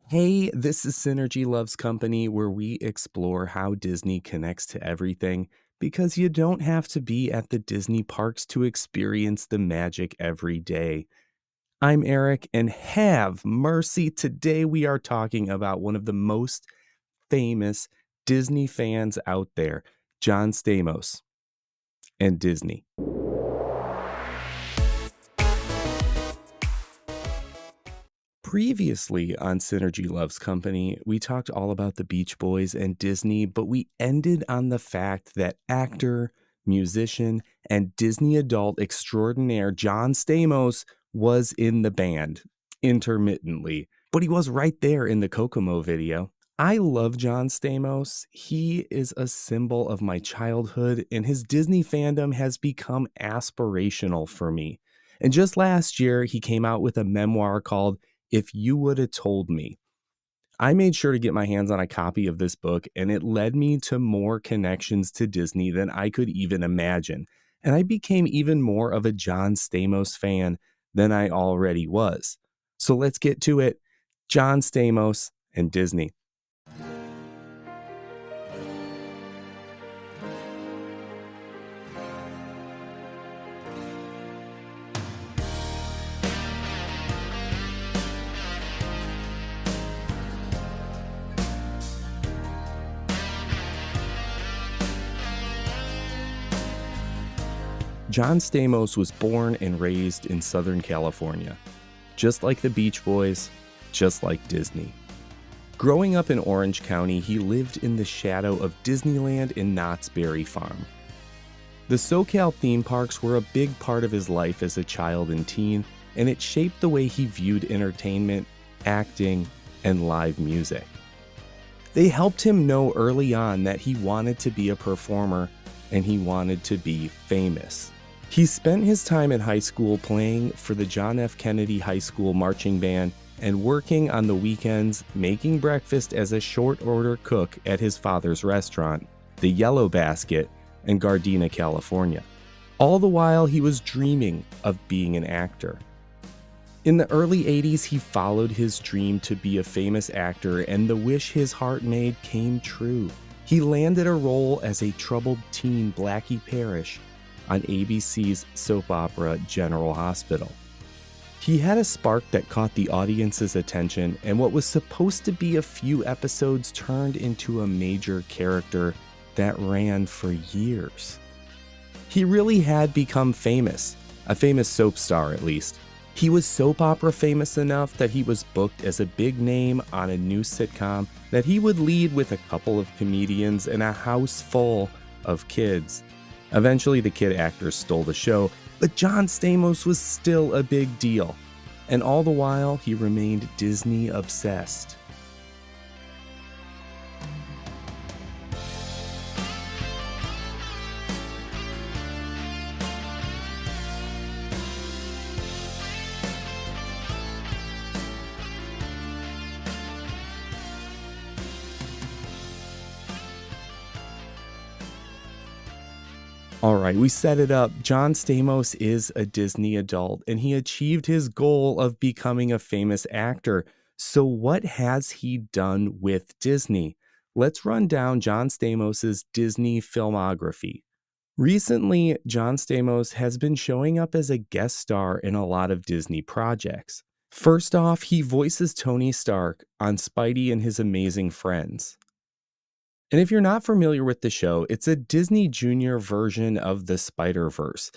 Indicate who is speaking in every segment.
Speaker 1: Hey, this is Synergy Loves Company, where we explore how Disney connects to everything because you don't have to be at the Disney parks to experience the magic every day. I'm Eric, and have mercy, today we are talking about one of the most famous Disney fans out there, John Stamos and Disney. Previously on Synergy Loves Company, we talked all about the Beach Boys and Disney, but we ended on the fact that actor, musician, and Disney adult extraordinaire John Stamos was in the band intermittently, but he was right there in the Kokomo video. I love John Stamos. He is a symbol of my childhood, and his Disney fandom has become aspirational for me. And just last year, he came out with a memoir called If You Would Have Told Me. I made sure to get my hands on a copy of this book, and it led me to more connections to Disney than I could even imagine. And I became even more of a John Stamos fan than I already was. So let's get to it. John Stamos and Disney. John Stamos was born and raised in Southern California, just like the Beach Boys, just like Disney. Growing up in Orange County, he lived in the shadow of Disneyland and Knott's Berry Farm. The SoCal theme parks were a big part of his life as a child and teen, and it shaped the way he viewed entertainment, acting, and live music. They helped him know early on that he wanted to be a performer and he wanted to be famous. He spent his time in high school playing for the John F. Kennedy High School marching band and working on the weekends making breakfast as a short order cook at his father's restaurant, the Yellow Basket, in Gardena, California. All the while, he was dreaming of being an actor. In the early 80s, he followed his dream to be a famous actor, and the wish his heart made came true. He landed a role as a troubled teen Blackie Parrish on ABC's soap opera General Hospital. He had a spark that caught the audience's attention, and what was supposed to be a few episodes turned into a major character that ran for years. He really had become famous, a famous soap star at least. He was soap opera famous enough that he was booked as a big name on a new sitcom that he would lead with a couple of comedians and a house full of kids. Eventually, the kid actors stole the show, but John Stamos was still a big deal. And all the while, he remained Disney obsessed. All right, we set it up. John Stamos is a Disney adult, and he achieved his goal of becoming a famous actor. So what has he done with Disney? Let's run down John Stamos's Disney filmography. Recently, John Stamos has been showing up as a guest star in a lot of Disney projects. First off, he voices Tony Stark on Spidey and His Amazing Friends. And if you're not familiar with the show, it's a Disney Junior version of the Spider-Verse.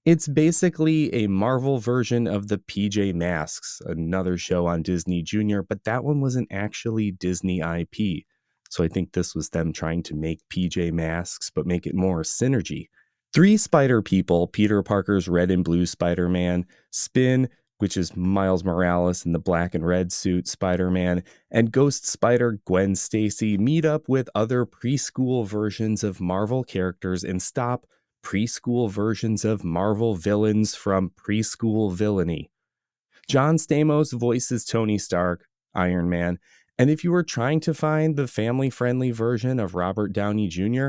Speaker 1: It's basically a Marvel version of the PJ Masks, another show on Disney Junior, but that one wasn't actually Disney IP. So I think this was them trying to make PJ Masks, but make it more synergy. 3 Spider People, Peter Parker's red and blue Spider-Man, Spin, which is Miles Morales in the black and red suit Spider-Man, and Ghost Spider Gwen Stacy meet up with other preschool versions of Marvel characters and stop preschool versions of Marvel villains from preschool villainy. John Stamos voices Tony Stark, Iron Man, and if you were trying to find the family-friendly version of Robert Downey Jr.,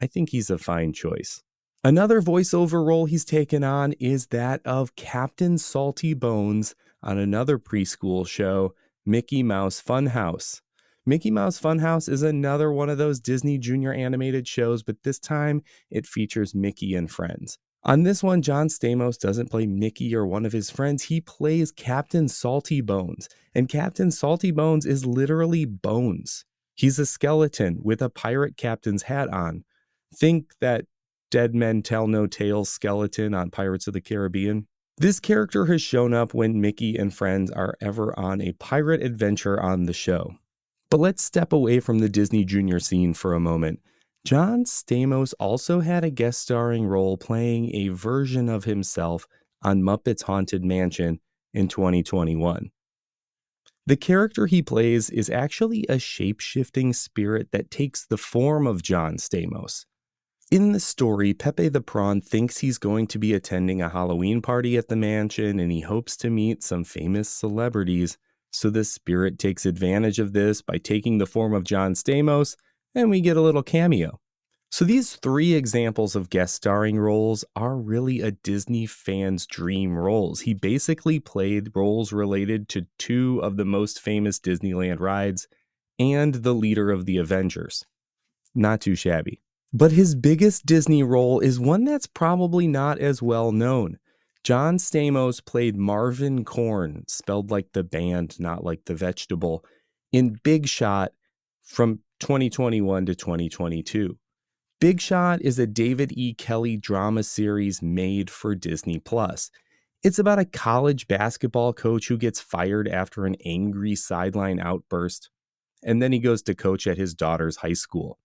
Speaker 1: I think he's a fine choice. Another voiceover role he's taken on is that of Captain Salty Bones on another preschool show, Mickey Mouse Funhouse. Mickey Mouse Funhouse is another one of those Disney Junior animated shows, but this time it features Mickey and friends. On this one, John Stamos doesn't play Mickey or one of his friends. He plays Captain Salty Bones, and Captain Salty Bones is literally bones. He's a skeleton with a pirate captain's hat on. Think that Dead Men Tell No Tales skeleton on Pirates of the Caribbean. This character has shown up when Mickey and friends are ever on a pirate adventure on the show. But let's step away from the Disney Junior scene for a moment. John Stamos also had a guest starring role playing a version of himself on Muppets Haunted Mansion in 2021. The character he plays is actually a shape-shifting spirit that takes the form of John Stamos. In the story, Pepe the Prawn thinks he's going to be attending a Halloween party at the mansion, and he hopes to meet some famous celebrities. So the spirit takes advantage of this by taking the form of John Stamos, and we get a little cameo. So these three examples of guest starring roles are really a Disney fan's dream roles. He basically played roles related to two of the most famous Disneyland rides and the leader of the Avengers. Not too shabby. But his biggest Disney role is one that's probably not as well known. John Stamos played Marvin Korn, spelled like the band, not like the vegetable, in Big Shot from 2021 to 2022. Big Shot is a David E. Kelley drama series made for Disney+. It's about a college basketball coach who gets fired after an angry sideline outburst, and then he goes to coach at his daughter's high school.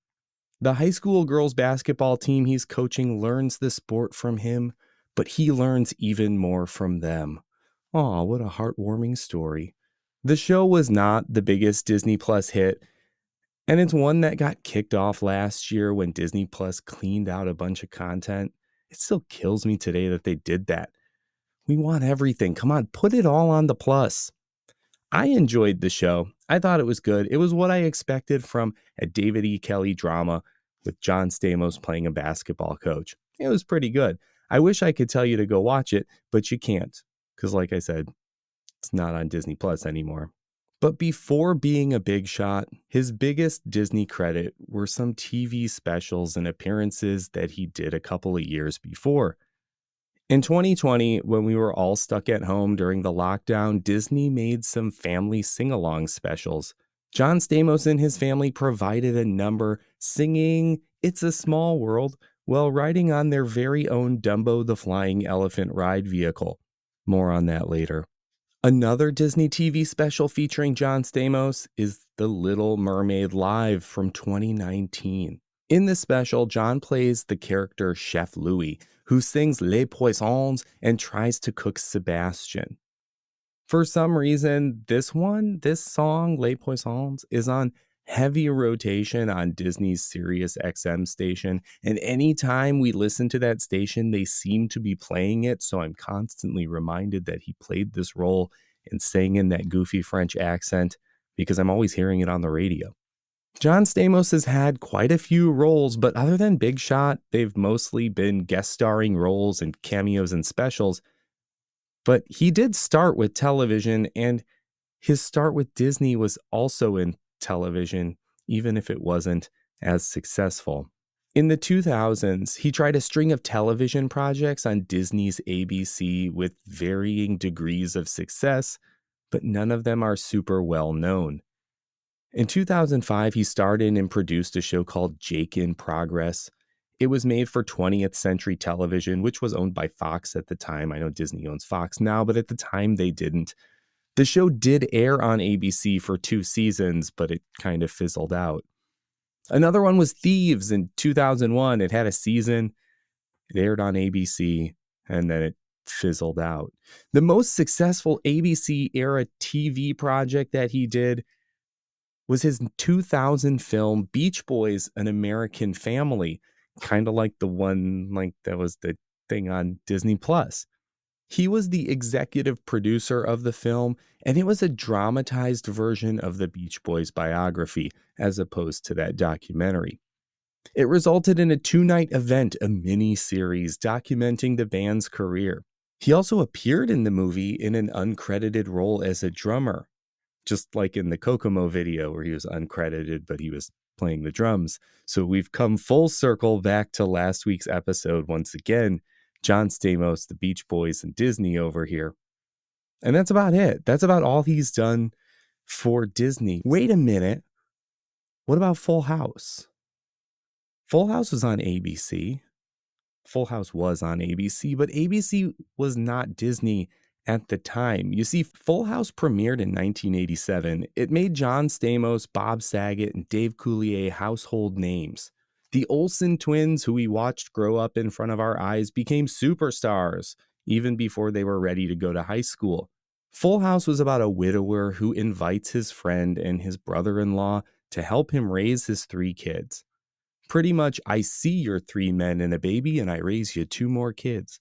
Speaker 1: The high school girls basketball team he's coaching learns the sport from him, but he learns even more from them. Aw, what a heartwarming story. The show was not the biggest Disney Plus hit, and it's one that got kicked off last year when Disney Plus cleaned out a bunch of content. It still kills me today that they did that. We want everything. Come on, put it all on the Plus. I enjoyed the show. I thought it was good. It was what I expected from a David E. Kelley drama with John Stamos playing a basketball coach. It was pretty good. I wish I could tell you to go watch it, but you can't, because like I said, it's not on Disney Plus anymore. But before being a big shot, his biggest Disney credit were some TV specials and appearances that he did a couple of years before. In 2020, when we were all stuck at home during the lockdown, Disney made some family sing-along specials. John Stamos and his family provided a number singing "It's a Small World" while riding on their very own Dumbo the Flying Elephant ride vehicle. More on that later. Another Disney TV special featuring John Stamos is The Little Mermaid Live from 2019. In this special, John plays the character Chef Louis, who sings Les Poissons and tries to cook Sebastian. For some reason, this song, Les Poissons, is on heavy rotation on Disney's Sirius XM station, and anytime we listen to that station, they seem to be playing it, so I'm constantly reminded that he played this role and sang in that goofy French accent, because I'm always hearing it on the radio. John Stamos has had quite a few roles, but other than Big Shot, they've mostly been guest starring roles and cameos and specials. But he did start with television, and his start with Disney was also in television, even if it wasn't as successful. In the 2000s, he tried a string of television projects on Disney's ABC with varying degrees of success, but none of them are super well known. In 2005, he starred in and produced a show called Jake in Progress. It was made for 20th Century Television, which was owned by Fox at the time. I know Disney owns Fox now, but at the time they didn't. The show did air on ABC for 2 seasons, but it kind of fizzled out. Another one was Thieves in 2001. It had a season, it aired on ABC, and then it fizzled out. The most successful ABC-era TV project that he did was his 2000 film Beach Boys: An American Family, kind of like the one that was the thing on Disney Plus. He was the executive producer of the film, and it was a dramatized version of the Beach Boys biography, as opposed to that documentary. It resulted in a 2-night event, a mini-series documenting the band's career. He also appeared in the movie in an uncredited role as a drummer. just like in the Kokomo video where he was uncredited, but he was playing the drums. So we've come full circle back to last week's episode once again. John Stamos, the Beach Boys, and Disney over here. And that's about it. That's about all he's done for Disney. Wait a minute. What about Full House? Full House was on ABC. Full House was on ABC, but ABC was not Disney at the time. You see, Full House premiered in 1987. It made John Stamos, Bob Saget, and Dave Coulier household names. The Olsen twins, who we watched grow up in front of our eyes, became superstars even before they were ready to go to high school. Full House was about a widower who invites his friend and his brother-in-law to help him raise his 3 kids. Pretty much, I see your 3 men and a baby, and I raise you 2 more kids.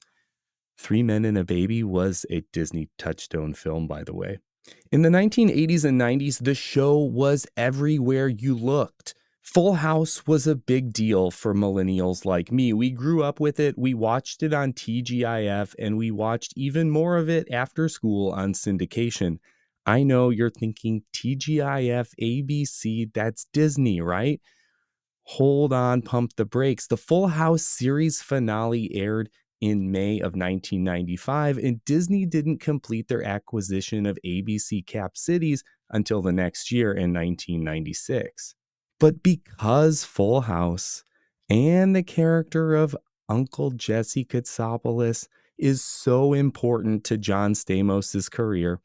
Speaker 1: 3 Men and a Baby was a Disney touchstone film, by the way. In the 1980s and 90s, the show was everywhere you looked. Full House was a big deal for millennials like me. We grew up with it, we watched it on TGIF, and we watched even more of it after school on syndication. I know you're thinking TGIF, ABC, that's Disney, right? Hold on, pump the brakes. The Full House series finale aired in May of 1995, and Disney didn't complete their acquisition of ABC Cap Cities until the next year in 1996. But because Full House and the character of Uncle Jesse Katsopolis is so important to John Stamos' career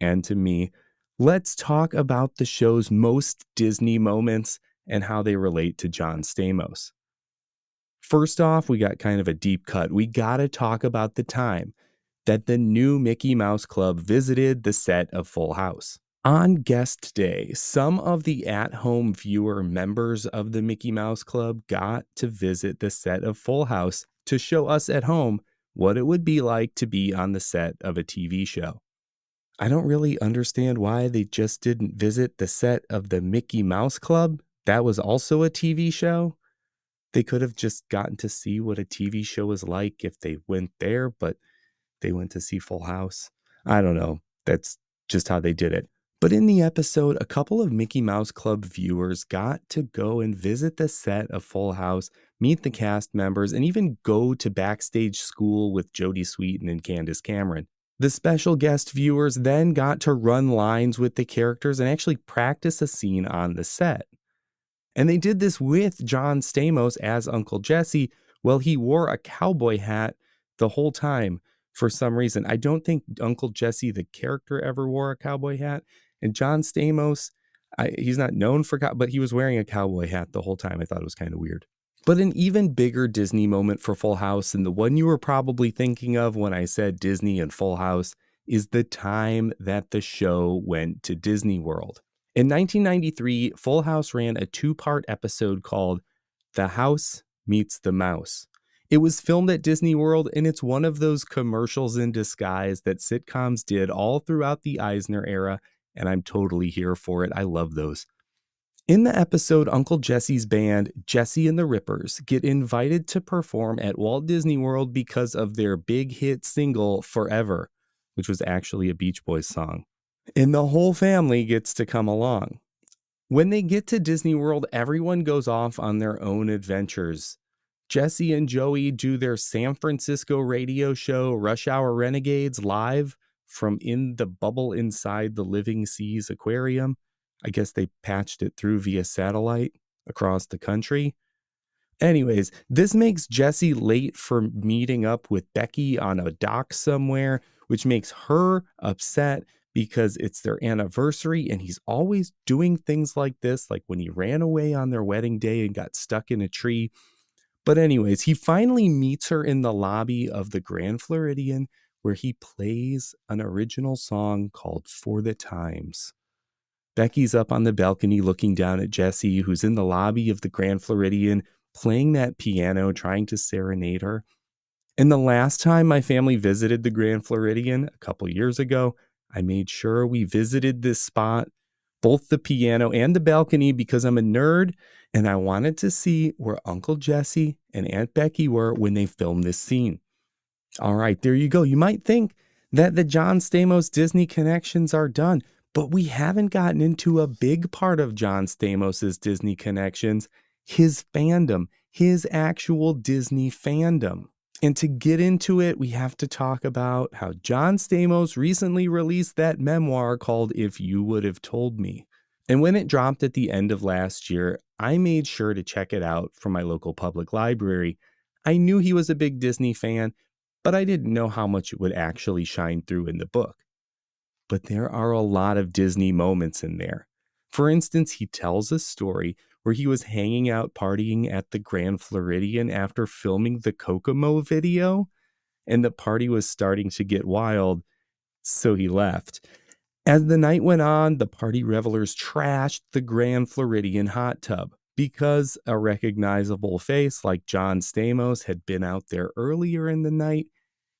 Speaker 1: and to me, let's talk about the show's most Disney moments and how they relate to John Stamos. First off, we got kind of a deep cut. We got to talk about the time that the new Mickey Mouse Club visited the set of Full House. On guest day, some of the at-home viewer members of the Mickey Mouse Club got to visit the set of Full House to show us at home what it would be like to be on the set of a TV show. I don't really understand why they just didn't visit the set of the Mickey Mouse Club. That was also a TV show. They could have just gotten to see what a TV show was like if they went there, but they went to see Full House. I don't know. That's just how they did it. But in the episode, a couple of Mickey Mouse Club viewers got to go and visit the set of Full House, meet the cast members, and even go to backstage school with Jodie Sweetin and Candace Cameron. The special guest viewers then got to run lines with the characters and actually practice a scene on the set. And they did this with John Stamos as Uncle Jesse. Well, he wore a cowboy hat the whole time for some reason. I don't think Uncle Jesse, the character, ever wore a cowboy hat. And John Stamos, he's not known for, but he was wearing a cowboy hat the whole time. I thought it was kind of weird. But an even bigger Disney moment for Full House, and the one you were probably thinking of when I said Disney and Full House, is the time that the show went to Disney World. In 1993, Full House ran a 2-part episode called The House Meets the Mouse. It was filmed at Disney World, and it's one of those commercials in disguise that sitcoms did all throughout the Eisner era, and I'm totally here for it. I love those. In the episode, Uncle Jesse's band, Jesse and the Rippers, get invited to perform at Walt Disney World because of their big hit single, Forever, which was actually a Beach Boys song. And the whole family gets to come along. When they get to Disney World, everyone goes off on their own adventures. Jesse and Joey do their San Francisco radio show, Rush Hour Renegades, live from in the bubble inside the Living Seas aquarium. I guess they patched it through via satellite across the country. Anyways, this makes Jesse late for meeting up with Becky on a dock somewhere, which makes her upset because it's their anniversary and he's always doing things like this, like when he ran away on their wedding day and got stuck in a tree. But anyways, he finally meets her in the lobby of the Grand Floridian where he plays an original song called For the Times. Becky's up on the balcony looking down at Jesse, who's in the lobby of the Grand Floridian, playing that piano, trying to serenade her. And the last time my family visited the Grand Floridian, a couple years ago, I made sure we visited this spot, both the piano and the balcony, because I'm a nerd and I wanted to see where Uncle Jesse and Aunt Becky were when they filmed this scene. All right, there you go. You might think that the John Stamos Disney connections are done, But we haven't gotten into a big part of John Stamos' Disney connections, his fandom, his actual Disney fandom. And to get into it, we have to talk about how John Stamos recently released that memoir called If You Would Have Told Me. And when it dropped at the end of last year, I made sure to check it out from my local public library. I knew he was a big Disney fan, but I didn't know how much it would actually shine through in the book. But there are a lot of Disney moments in there. For instance, he tells a story where he was hanging out partying at the Grand Floridian after filming the Kokomo video, and the party was starting to get wild, so he left. As the night went on, the party revelers trashed the Grand Floridian hot tub because a recognizable face like John Stamos had been out there earlier in the night.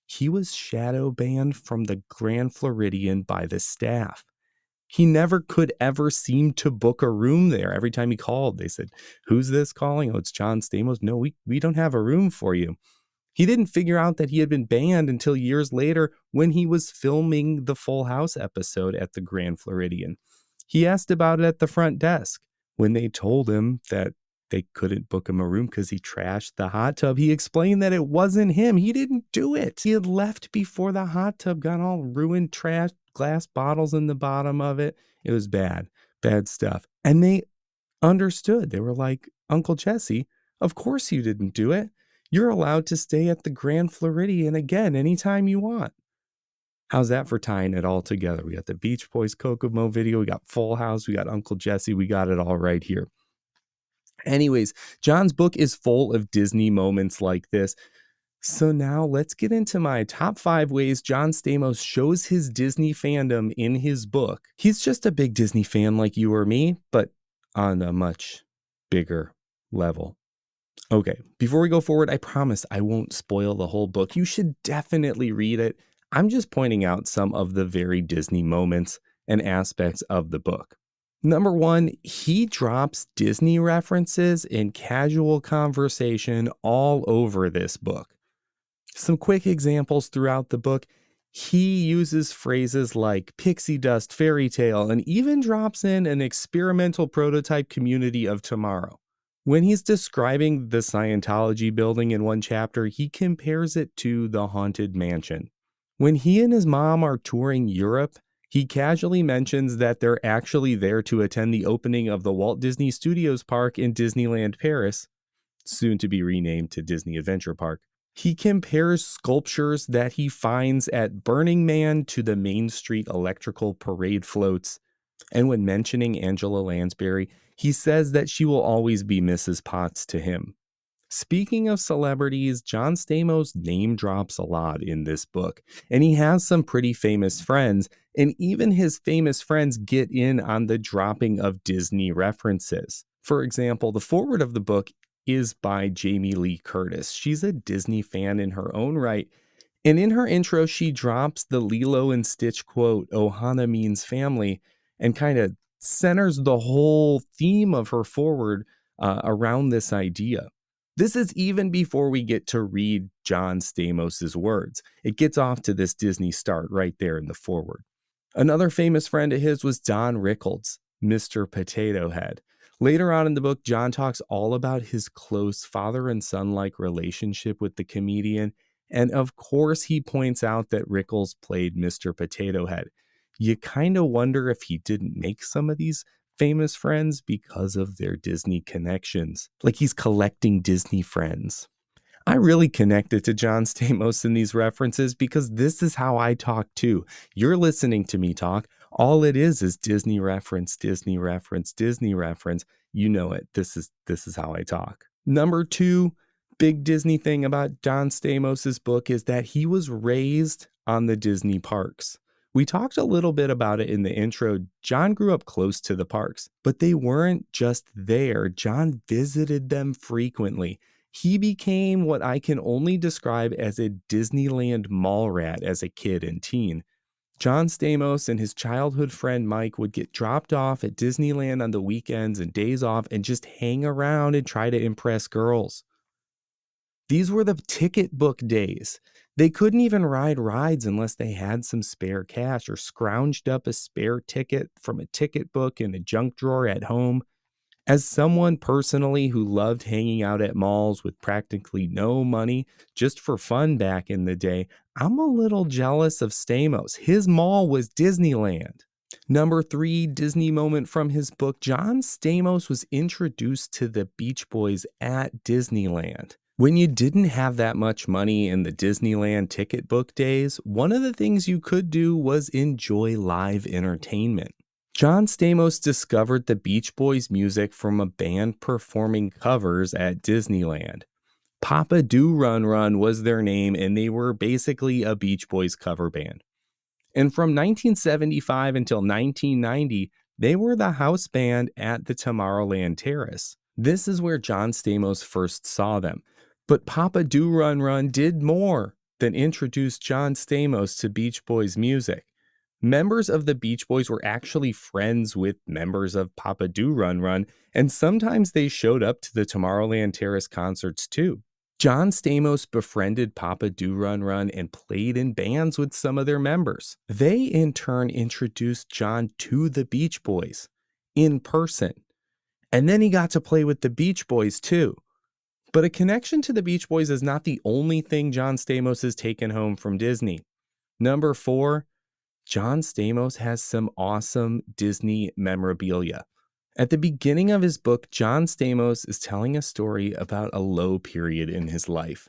Speaker 1: He was shadow banned from the Grand Floridian by the staff. He never could ever seem to book a room there. Every time he called, they said, "Who's this calling?" "Oh, it's John Stamos." "No, we don't have a room for you." He didn't figure out that he had been banned until years later when he was filming the Full House episode at the Grand Floridian. He asked about it at the front desk. When they told him that they couldn't book him a room because he trashed the hot tub, he explained that it wasn't him. He didn't do it. He had left before the hot tub got all ruined, trashed, glass bottles in the bottom of it. It was bad stuff. And they understood. They were like, "Uncle Jesse, of course you didn't do it. You're allowed to stay at the Grand Floridian again anytime you want." How's that for tying it all together? We got the Beach Boys Kokomo video, we got Full House, we got Uncle Jesse, we got it all right here. Anyways, John's book is full of Disney moments like this. So now let's get into my top 5 ways John Stamos shows his Disney fandom in his book. He's just a big Disney fan like you or me, but on a much bigger level. Okay, before we go forward, I promise I won't spoil the whole book. You should definitely read it. I'm just pointing out some of the very Disney moments and aspects of the book. Number 1, he drops Disney references in casual conversation all over this book. Some quick examples throughout the book. He uses phrases like pixie dust, fairy tale, and even drops in an experimental prototype community of tomorrow. When he's describing the Scientology building in one chapter, he compares it to the Haunted Mansion. When he and his mom are touring Europe, he casually mentions that they're actually there to attend the opening of the Walt Disney Studios Park in Disneyland, Paris, soon to be renamed to Disney Adventure Park. He compares sculptures that he finds at Burning Man to the Main Street electrical parade floats. And when mentioning Angela Lansbury, he says that she will always be Mrs. Potts to him. Speaking of celebrities, John Stamos name drops a lot in this book, and he has some pretty famous friends, and even his famous friends get in on the dropping of Disney references. For example, the foreword of the book is by Jamie Lee Curtis. She's a Disney fan in her own right, and in her intro, she drops the Lilo and Stitch quote, "Ohana means family," and kind of centers the whole theme of her foreword around this idea. This is even before we get to read John Stamos' words. It gets off to this Disney start right there in the foreword. Another famous friend of his was Don Rickles, Mr. Potato Head. Later on in the book, John talks all about his close father and son-like relationship with the comedian. And of course, he points out that Rickles played Mr. Potato Head. You kind of wonder if he didn't make some of these famous friends because of their Disney connections. Like he's collecting Disney friends. I really connected to John Stamos in these references because this is how I talk too. You're listening to me talk. All it is Disney reference, Disney reference, Disney reference. You know it. This is how I talk. Number 2, big Disney thing about John Stamos' book is that he was raised on the Disney parks. We talked a little bit about it in the intro. John grew up close to the parks, but they weren't just there. John visited them frequently. He became what I can only describe as a Disneyland mall rat as a kid and teen. John Stamos and his childhood friend Mike would get dropped off at Disneyland on the weekends and days off and just hang around and try to impress girls. These were the ticket book days. They couldn't even ride rides unless they had some spare cash or scrounged up a spare ticket from a ticket book in a junk drawer at home. As someone personally who loved hanging out at malls with practically no money just for fun back in the day, I'm a little jealous of Stamos. His mall was Disneyland. Number 3 Disney moment from his book. John Stamos was introduced to the Beach Boys at Disneyland. When you didn't have that much money in the Disneyland ticket book days, one of the things you could do was enjoy live entertainment. John Stamos discovered the Beach Boys music from a band performing covers at Disneyland. Papa Do Run Run was their name, and they were basically a Beach Boys cover band. And from 1975 until 1990, they were the house band at the Tomorrowland Terrace. This is where John Stamos first saw them. But Papa Do Run Run did more than introduce John Stamos to Beach Boys music. Members of the Beach Boys were actually friends with members of Papa Do Run Run, and sometimes they showed up to the Tomorrowland Terrace concerts too. John Stamos befriended Papa Do Run Run and played in bands with some of their members. They in turn introduced John to the Beach Boys in person. And then he got to play with the Beach Boys too. But a connection to the Beach Boys is not the only thing John Stamos has taken home from Disney. Number 4, John Stamos has some awesome Disney memorabilia. At the beginning of his book, John Stamos is telling a story about a low period in his life,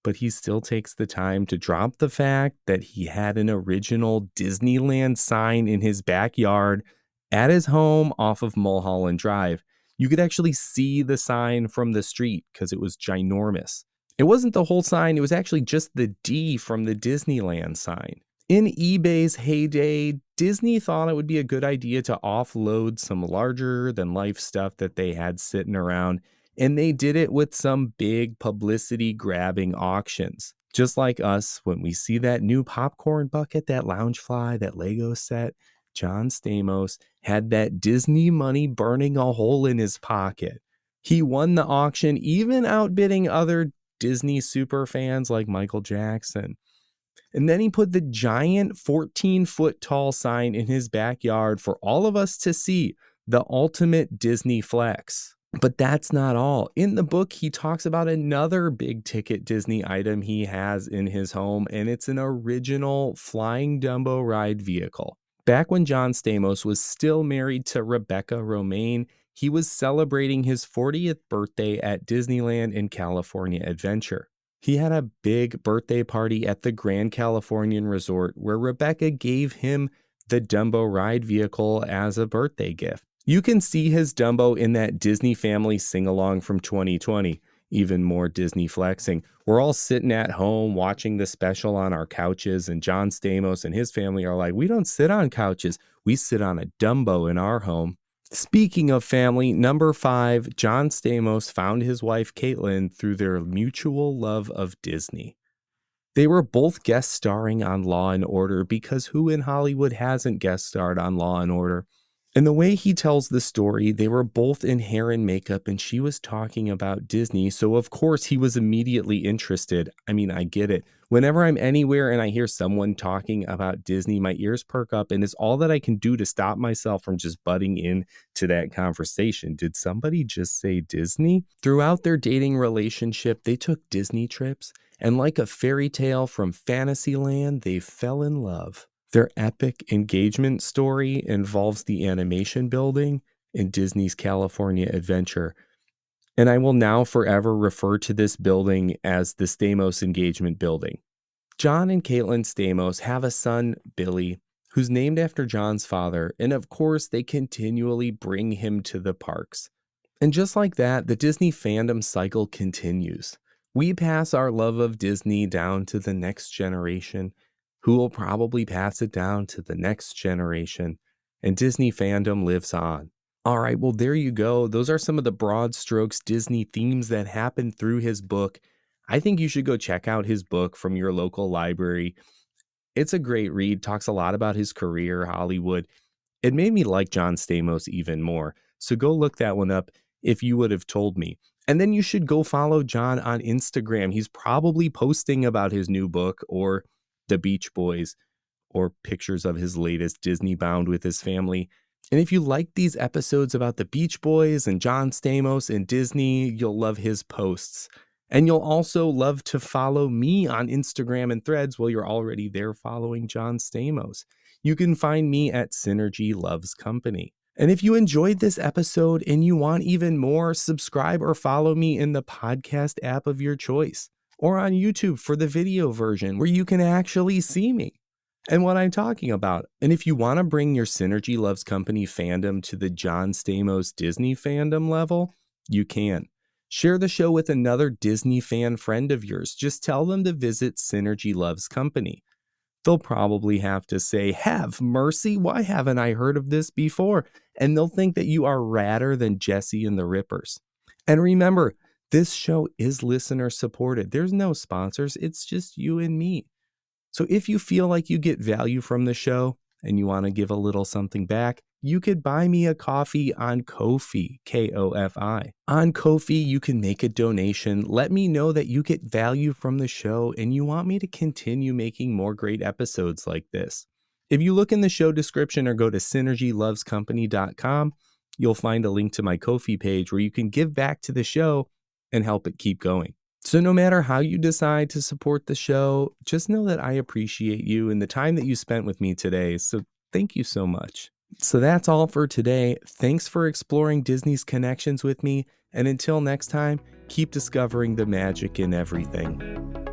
Speaker 1: but he still takes the time to drop the fact that he had an original Disneyland sign in his backyard at his home off of Mulholland Drive. You could actually see the sign from the street because it was ginormous. It wasn't the whole sign, it was actually just the D from the Disneyland sign. In eBay's heyday, Disney thought it would be a good idea to offload some larger-than-life stuff that they had sitting around, and they did it with some big publicity-grabbing auctions. Just like us, when we see that new popcorn bucket, that Loungefly, that Lego set, John Stamos had that Disney money burning a hole in his pocket. He won the auction, even outbidding other Disney super fans like Michael Jackson. And then he put the giant 14-foot tall sign in his backyard for all of us to see, the ultimate Disney flex. But that's not all. In the book, he talks about another big ticket Disney item he has in his home, and it's an original Flying Dumbo ride vehicle. Back when John Stamos was still married to Rebecca Romaine, he was celebrating his 40th birthday at Disneyland in California Adventure. He had a big birthday party at the Grand Californian Resort where Rebecca gave him the Dumbo ride vehicle as a birthday gift. You can see his Dumbo in that Disney Family sing-along from 2020. Even more Disney flexing. We're all sitting at home watching the special on our couches, and John Stamos and his family are like, we don't sit on couches. We sit on a Dumbo in our home. Speaking of family, number 5, John Stamos found his wife Caitlin through their mutual love of Disney. They were both guest starring on Law & Order because who in Hollywood hasn't guest starred on Law & Order? And the way he tells the story, they were both in hair and makeup and she was talking about Disney, so of course he was immediately interested. I mean, I get it. Whenever I'm anywhere and I hear someone talking about Disney, my ears perk up and it's all that I can do to stop myself from just butting in to that conversation. Did somebody just say Disney? Throughout their dating relationship, they took Disney trips, and like a fairy tale from Fantasyland, they fell in love. Their epic engagement story involves the animation building in Disney's California Adventure. And I will now forever refer to this building as the Stamos Engagement Building. John and Caitlin Stamos have a son, Billy, who's named after John's father, and of course they continually bring him to the parks. And just like that, the Disney fandom cycle continues. We pass our love of Disney down to the next generation, who will probably pass it down to the next generation, and Disney fandom lives on. All right, well, there you go. Those are some of the broad strokes Disney themes that happen through his book. I think you should go check out his book from your local library. It's a great read, talks a lot about his career, Hollywood. It made me like John Stamos even more. So go look that one up if you would have told me. And then you should go follow John on Instagram. He's probably posting about his new book or the Beach Boys or pictures of his latest Disney bound with his family. And if you like these episodes about the Beach Boys and John Stamos and Disney, you'll love his posts. And you'll also love to follow me on Instagram and Threads while you're already there following John Stamos. You can find me at Synergy Loves Company. And if you enjoyed this episode and you want even more, subscribe or follow me in the podcast app of your choice, or on YouTube for the video version where you can actually see me and what I'm talking about. And if you want to bring your Synergy Loves Company fandom to the John Stamos Disney Fandom level, you can. Share the show with another Disney fan friend of yours. Just tell them to visit Synergy Loves Company. They'll probably have to say, "Have mercy, why haven't I heard of this before?" And they'll think that you are radder than Jesse and the Rippers. And remember, this show is listener supported. There's no sponsors. It's just you and me. So if you feel like you get value from the show and you want to give a little something back, you could buy me a coffee on Ko-fi, K-O-F-I. On Ko-fi, you can make a donation. Let me know that you get value from the show and you want me to continue making more great episodes like this. If you look in the show description or go to synergylovescompany.com, you'll find a link to my Ko-fi page where you can give back to the show and help it keep going. So no matter how you decide to support the show, just know that I appreciate you and the time that you spent with me today. So thank you so much. So that's all for today. Thanks for exploring Disney's connections with me. And until next time, keep discovering the magic in everything.